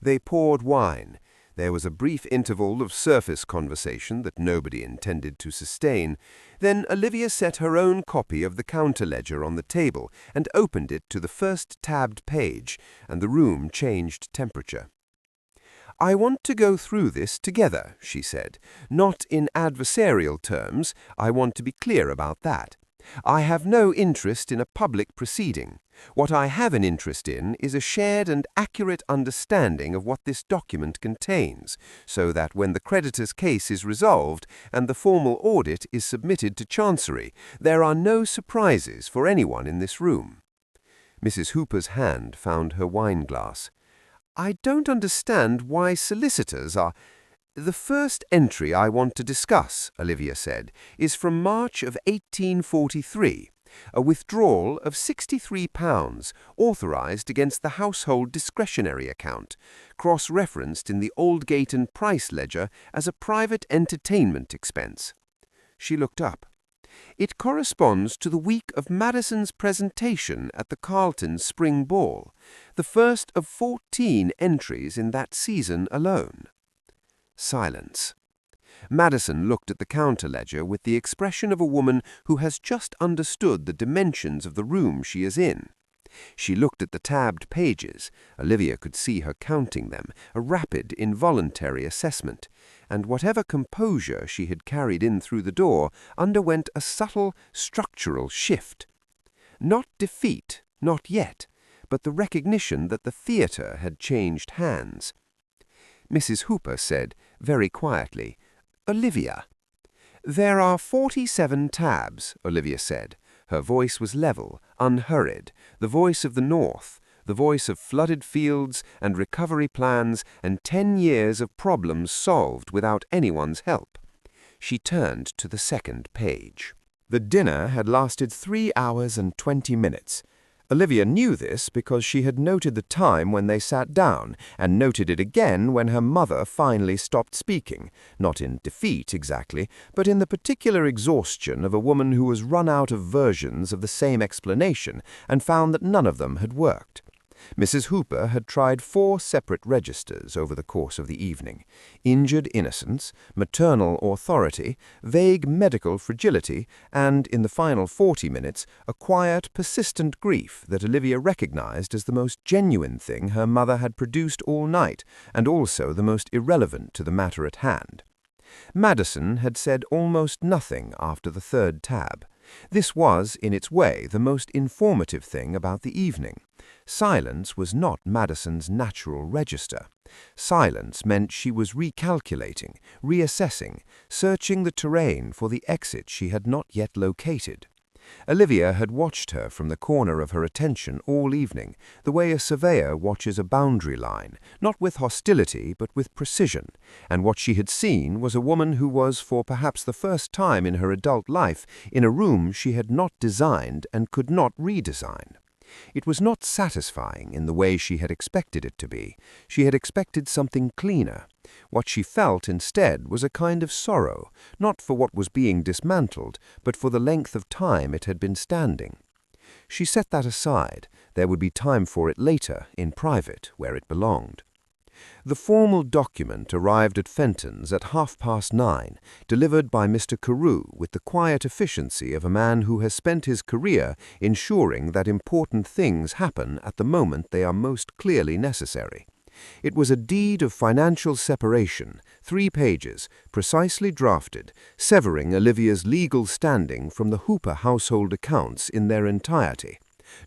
They poured wine. There was a brief interval of surface conversation that nobody intended to sustain. Then Olivia set her own copy of the counter-ledger on the table and opened it to the first tabbed page, and the room changed temperature. "I want to go through this together," she said. "Not in adversarial terms. I want to be clear about that. I have no interest in a public proceeding. What I have an interest in is a shared and accurate understanding of what this document contains, so that when the creditor's case is resolved and the formal audit is submitted to Chancery, there are no surprises for anyone in this room." Mrs. Hooper's hand found her wine-glass. "I don't understand why solicitors are—" "The first entry I want to discuss," Olivia said, "is from March of 1843, a withdrawal of £63 authorised against the household discretionary account, cross-referenced in the Aldgate and Price ledger as a private entertainment expense." She looked up. "It corresponds to the week of Madison's presentation at the Carlton Spring Ball, the first of 14 entries in that season alone." Silence. Madison looked at the counter-ledger with the expression of a woman who has just understood the dimensions of the room she is in. She looked at the tabbed pages. Olivia could see her counting them, a rapid, involuntary assessment, and whatever composure she had carried in through the door underwent a subtle, structural shift. Not defeat, not yet, but the recognition that the theatre had changed hands. Mrs. Hooper said, very quietly, "Olivia." "There are 47 tabs," Olivia said. Her voice was level, unhurried, the voice of the North, the voice of flooded fields and recovery plans and 10 years of problems solved without anyone's help. She turned to the second page. The dinner had lasted 3 hours and 20 minutes. Olivia knew this because she had noted the time when they sat down, and noted it again when her mother finally stopped speaking, not in defeat exactly, but in the particular exhaustion of a woman who was run out of versions of the same explanation and found that none of them had worked. Mrs. Hooper had tried 4 separate registers over the course of the evening: injured innocence, maternal authority, vague medical fragility, and, in the final 40 minutes, a quiet, persistent grief that Olivia recognized as the most genuine thing her mother had produced all night, and also the most irrelevant to the matter at hand. Madison had said almost nothing after the 3rd tab. This was, in its way, the most informative thing about the evening. Silence was not Madison's natural register. Silence meant she was recalculating, reassessing, searching the terrain for the exit she had not yet located. Olivia had watched her from the corner of her attention all evening, the way a surveyor watches a boundary line, not with hostility but with precision, and what she had seen was a woman who was, for perhaps the first time in her adult life, in a room she had not designed and could not redesign. It was not satisfying in the way she had expected it to be. She had expected something cleaner. What she felt instead was a kind of sorrow, not for what was being dismantled, but for the length of time it had been standing. She set that aside. There would be time for it later, in private, where it belonged. The formal document arrived at Fenton's at 9:30, delivered by Mr. Carew with the quiet efficiency of a man who has spent his career ensuring that important things happen at the moment they are most clearly necessary. It was a deed of financial separation, 3 pages, precisely drafted, severing Olivia's legal standing from the Hooper household accounts in their entirety.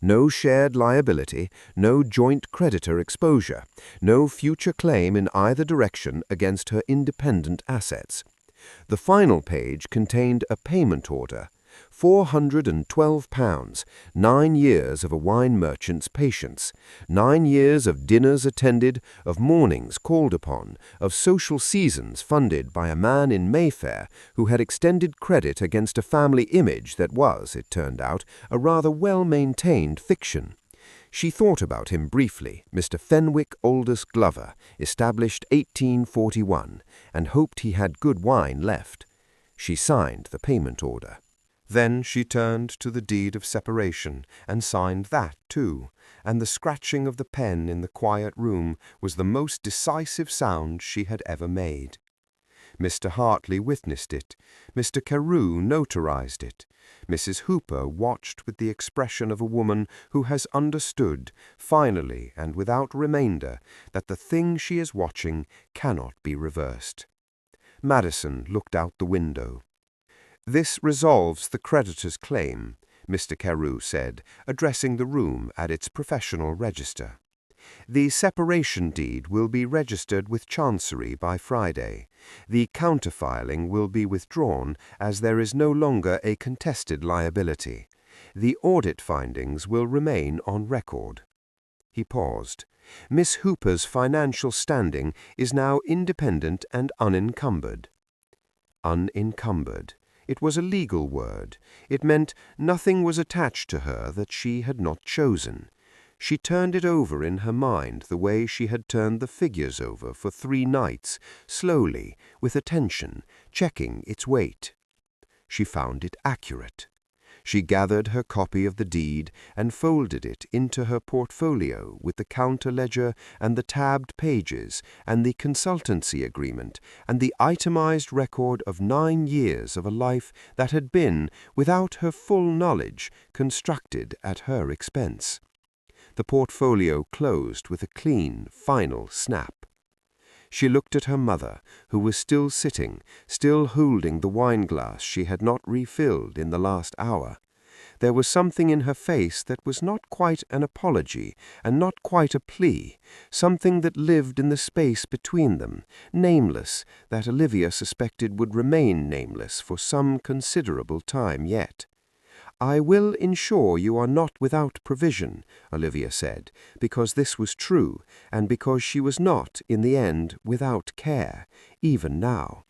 No shared liability, no joint creditor exposure, no future claim in either direction against her independent assets. The final page contained a payment order: £412, 9 years of a wine merchant's patience, 9 years of dinners attended, of mornings called upon, of social seasons funded by a man in Mayfair who had extended credit against a family image that was, it turned out, a rather well-maintained fiction. She thought about him briefly, Mr. Fenwick Aldous Glover, established 1841, and hoped he had good wine left. She signed the payment order. Then she turned to the deed of separation and signed that too, and the scratching of the pen in the quiet room was the most decisive sound she had ever made. Mr. Hartley witnessed it. Mr. Carew notarized it. Mrs. Hooper watched with the expression of a woman who has understood, finally and without remainder, that the thing she is watching cannot be reversed. Madison looked out the window. "This resolves the creditor's claim," Mr. Carew said, addressing the room at its professional register. "The separation deed will be registered with Chancery by Friday. The counterfiling will be withdrawn as there is no longer a contested liability. The audit findings will remain on record." He paused. "Miss Hooper's financial standing is now independent and unencumbered." Unencumbered. It was a legal word. It meant nothing was attached to her that she had not chosen. She turned it over in her mind the way she had turned the figures over for 3 nights, slowly, with attention, checking its weight. She found it accurate. She gathered her copy of the deed and folded it into her portfolio with the counter-ledger and the tabbed pages and the consultancy agreement and the itemized record of 9 years of a life that had been, without her full knowledge, constructed at her expense. The portfolio closed with a clean, final snap. She looked at her mother, who was still sitting, still holding the wine-glass she had not refilled in the last hour. There was something in her face that was not quite an apology and not quite a plea, something that lived in the space between them, nameless, that Olivia suspected would remain nameless for some considerable time yet. "I will ensure you are not without provision," Olivia said, because this was true, and because she was not, in the end, without care, even now.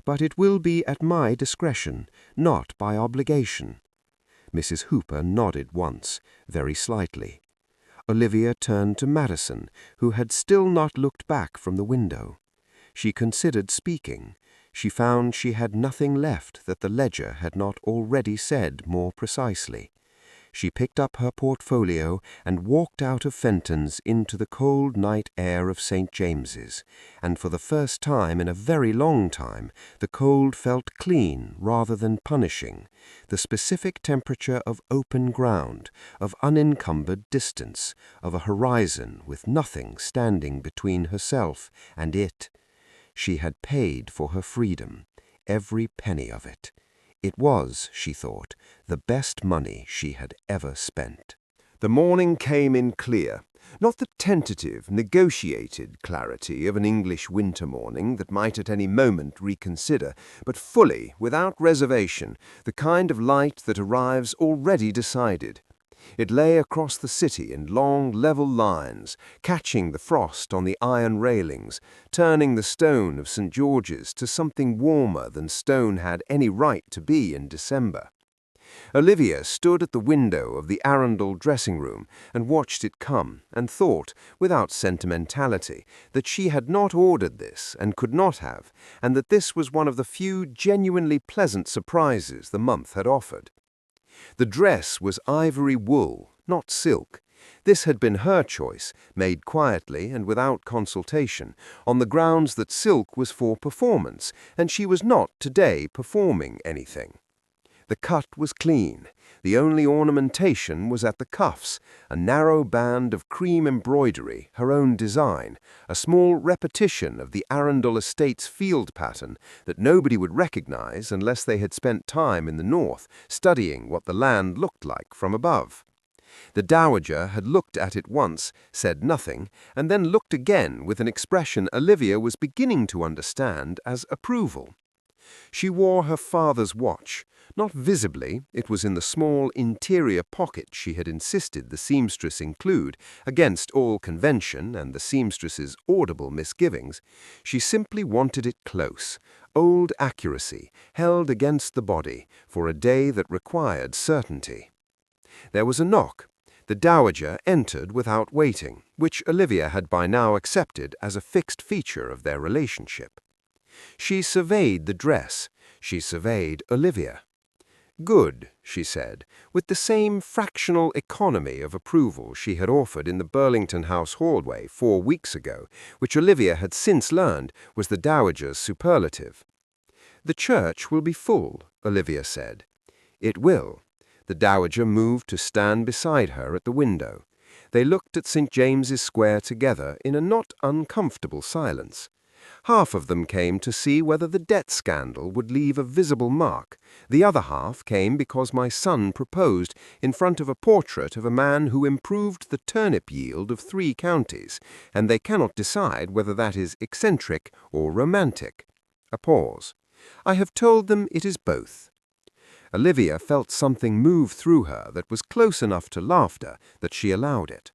"But it will be at my discretion, not by obligation." Mrs. Hooper nodded once, very slightly. Olivia turned to Madison, who had still not looked back from the window. She considered speaking. She found she had nothing left that the ledger had not already said more precisely. She picked up her portfolio and walked out of Fenton's into the cold night air of St. James's, and for the first time in a very long time the cold felt clean rather than punishing, the specific temperature of open ground, of unencumbered distance, of a horizon with nothing standing between herself and it. She had paid for her freedom, every penny of it. It was, she thought, the best money she had ever spent. The morning came in clear, not the tentative, negotiated clarity of an English winter morning that might at any moment reconsider, but fully, without reservation, the kind of light that arrives already decided. It lay across the city in long, level lines, catching the frost on the iron railings, turning the stone of St. George's to something warmer than stone had any right to be in December. Olivia stood at the window of the Arundel dressing-room and watched it come, and thought, without sentimentality, that she had not ordered this and could not have, and that this was one of the few genuinely pleasant surprises the month had offered. The dress was ivory wool, not silk. This had been her choice, made quietly and without consultation, on the grounds that silk was for performance, and she was not today performing anything. The cut was clean. The only ornamentation was at the cuffs, a narrow band of cream embroidery, her own design, a small repetition of the Arundel Estates field pattern that nobody would recognize unless they had spent time in the north, studying what the land looked like from above. The Dowager had looked at it once, said nothing, and then looked again with an expression Olivia was beginning to understand as approval. She wore her father's watch. Not visibly, it was in the small interior pocket she had insisted the seamstress include, against all convention and the seamstress's audible misgivings. She simply wanted it close, old accuracy, held against the body, for a day that required certainty. There was a knock. The Dowager entered without waiting, which Olivia had by now accepted as a fixed feature of their relationship. She surveyed the dress. She surveyed Olivia. "Good," she said, with the same fractional economy of approval she had offered in the Burlington House hallway 4 weeks ago, which Olivia had since learned was the Dowager's superlative. "The church will be full," Olivia said. "It will." The Dowager moved to stand beside her at the window. They looked at St. James's Square together in a not uncomfortable silence. Half of them came to see whether the debt scandal would leave a visible mark. The other half came because my son proposed in front of a portrait of a man who improved the turnip yield of 3 counties, and they cannot decide whether that is eccentric or romantic. A pause. "I have told them it is both." Olivia felt something move through her that was close enough to laughter that she allowed it.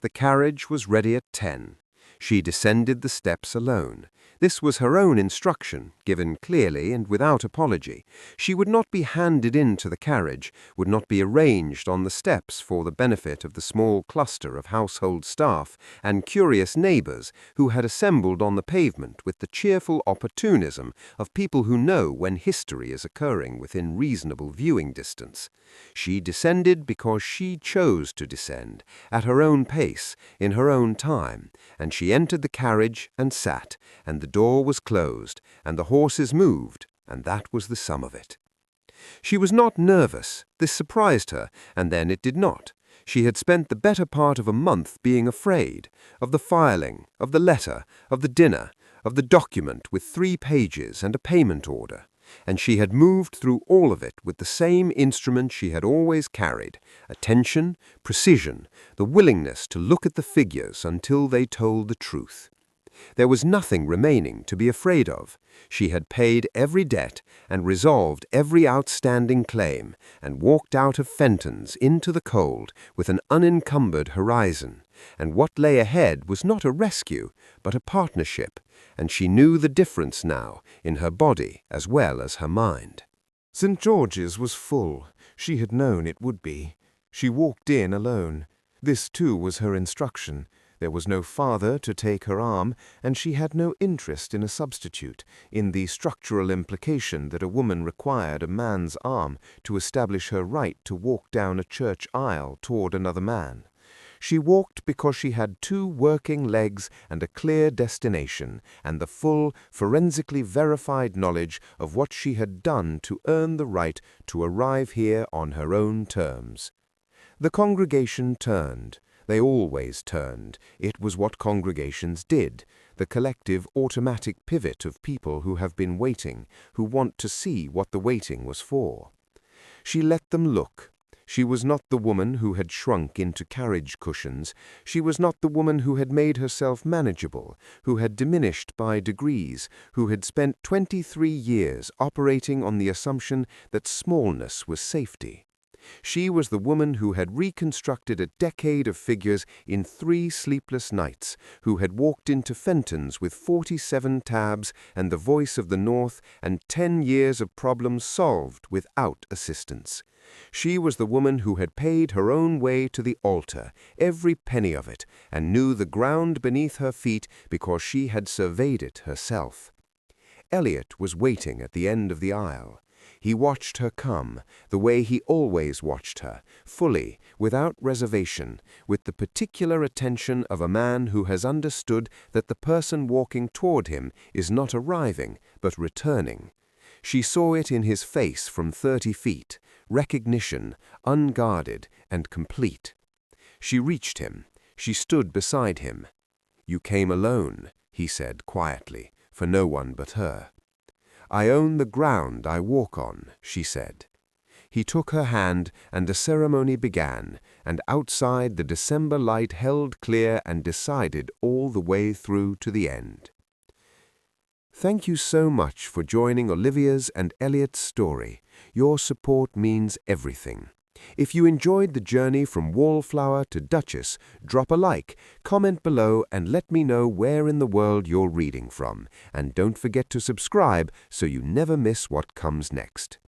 The carriage was ready at 10. She descended the steps alone. This was her own instruction, given clearly and without apology. She would not be handed into the carriage, would not be arranged on the steps for the benefit of the small cluster of household staff and curious neighbors who had assembled on the pavement with the cheerful opportunism of people who know when history is occurring within reasonable viewing distance. She descended because she chose to descend, at her own pace, in her own time, and she entered the carriage and sat, and the door was closed, and the horses moved, and that was the sum of it. She was not nervous. This surprised her, and then it did not. She had spent the better part of a month being afraid of the filing, of the letter, of the dinner, of the document with 3 pages and a payment order, and she had moved through all of it with the same instrument she had always carried: attention, precision, the willingness to look at the figures until they told the truth. There was nothing remaining to be afraid of. She had paid every debt and resolved every outstanding claim, and walked out of Fenton's into the cold with an unencumbered horizon, and what lay ahead was not a rescue, but a partnership, and she knew the difference now in her body as well as her mind. St. George's was full. She had known it would be. She walked in alone. This too was her instruction. There was no father to take her arm, and she had no interest in a substitute, in the structural implication that a woman required a man's arm to establish her right to walk down a church aisle toward another man. She walked because she had 2 working legs and a clear destination, and the full, forensically verified knowledge of what she had done to earn the right to arrive here on her own terms. The congregation turned. They always turned. It was what congregations did, the collective automatic pivot of people who have been waiting, who want to see what the waiting was for. She let them look. She was not the woman who had shrunk into carriage cushions. She was not the woman who had made herself manageable, who had diminished by degrees, who had spent 23 years operating on the assumption that smallness was safety. She was the woman who had reconstructed a decade of figures in 3 sleepless nights, who had walked into Fenton's with 47 tabs and the voice of the North and 10 years of problems solved without assistance. She was the woman who had paid her own way to the altar, every penny of it, and knew the ground beneath her feet because she had surveyed it herself. Eliot was waiting at the end of the aisle. He watched her come, the way he always watched her, fully, without reservation, with the particular attention of a man who has understood that the person walking toward him is not arriving, but returning. She saw it in his face from 30 feet, recognition, unguarded and complete. She reached him. She stood beside him. "You came alone," he said quietly, for no one but her. "I own the ground I walk on," she said. He took her hand, and the ceremony began, and outside the December light held clear and decided all the way through to the end. Thank you so much for joining Olivia's and Eliot's story. Your support means everything. If you enjoyed the journey from Wallflower to Duchess, drop a like, comment below, and let me know where in the world you're reading from. And don't forget to subscribe so you never miss what comes next.